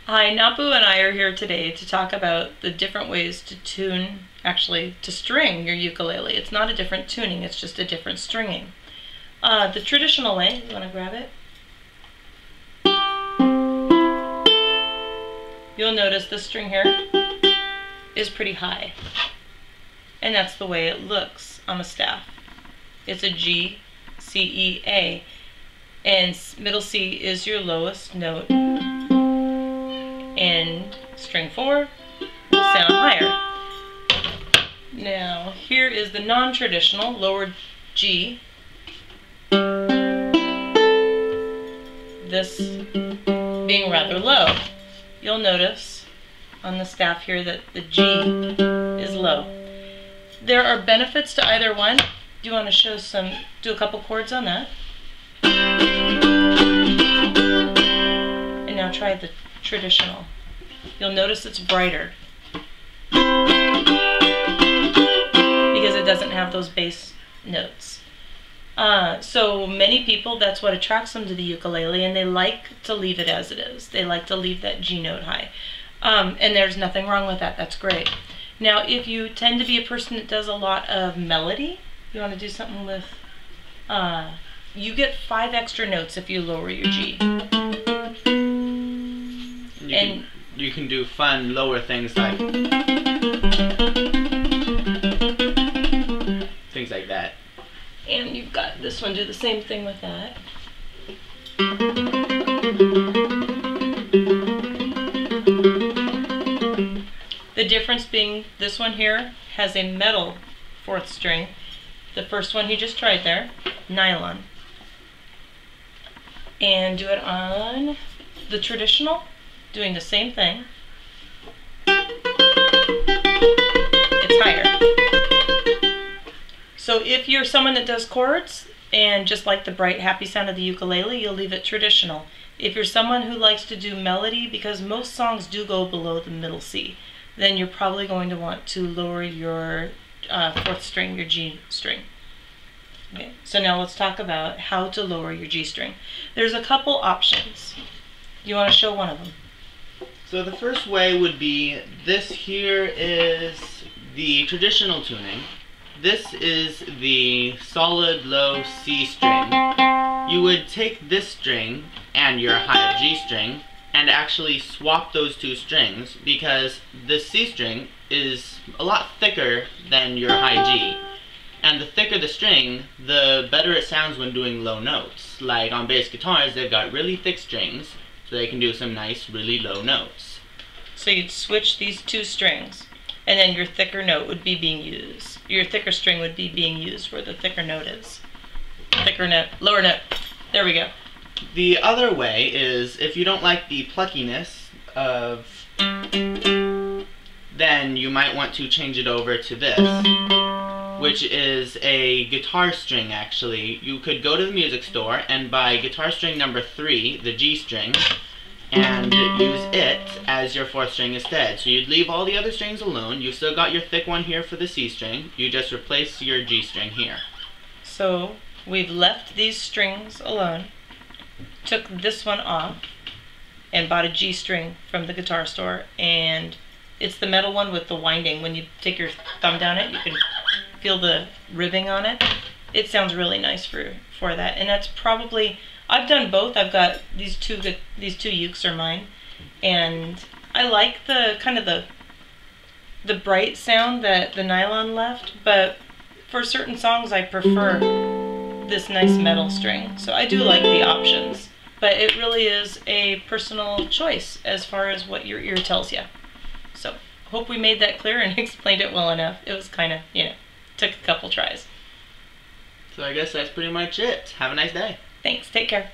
Hi, Napu and I are here today to talk about the different ways to tune, actually to string your ukulele. It's not a different tuning, it's just a different stringing. The traditional way, you want to grab it? You'll notice this string here is pretty high. And that's the way it looks on the staff. It's a G, C, E, A. And middle C is your lowest note. And string 4 will sound higher. Now, here is the non-traditional lower G. This being rather low. You'll notice on the staff here that the G is low. There are benefits to either one. Do you want to do a couple chords on that? And now try the traditional. You'll notice it's brighter because it doesn't have those bass notes. So many people, that's what attracts them to the ukulele, and they like to leave it as it is. They like to leave that G note high. And there's nothing wrong with that. That's great. Now, if you tend to be a person that does a lot of melody, you want to do something with, you get 5 extra notes if you lower your G. You can do fun lower things like things like that. And you've got this one, do the same thing with that. The difference being this one here has a metal 4th string. The first one you just tried there, nylon. And do it on the traditional, doing the same thing. It's higher. So if you're someone that does chords and just like the bright, happy sound of the ukulele, you'll leave it traditional. If you're someone who likes to do melody, because most songs do go below the middle C, then you're probably going to want to lower your 4th string, your G string. Okay, so now let's talk about how to lower your G string. There's a couple options. You want to show one of them? So the first way would be, this here is the traditional tuning. This is the solid low C string. You would take this string and your high G string and actually swap those 2 strings, because the C string is a lot thicker than your high G. And the thicker the string, the better it sounds when doing low notes. Like on bass guitars, they've got really thick strings, so they can do some nice, really low notes. So you'd switch these 2 strings, and then your thicker note would be being used. Your thicker string would be being used where the thicker note is. Thicker note, lower note. There we go. The other way is, if you don't like the pluckiness of, then you might want to change it over to this, which is a guitar string actually. You could go to the music store and buy guitar string number 3, the G string, and use it as your 4th string instead. So you'd leave all the other strings alone. You still got your thick one here for the C string. You just replace your G string here. So we've left these strings alone, took this one off, and bought a G string from the guitar store, and it's the metal one with the winding. When you take your thumb down it, you can feel the ribbing on it. It sounds really nice for that, and that's probably, I've done both. I've got these two ukes are mine, and I like the kind of the bright sound that the nylon left, but for certain songs I prefer this nice metal string. So I do like the options, but it really is a personal choice as far as what your ear tells you. So hope we made that clear and explained it well enough. It was kind of, took a couple tries. So I guess that's pretty much it. Have a nice day. Thanks, take care.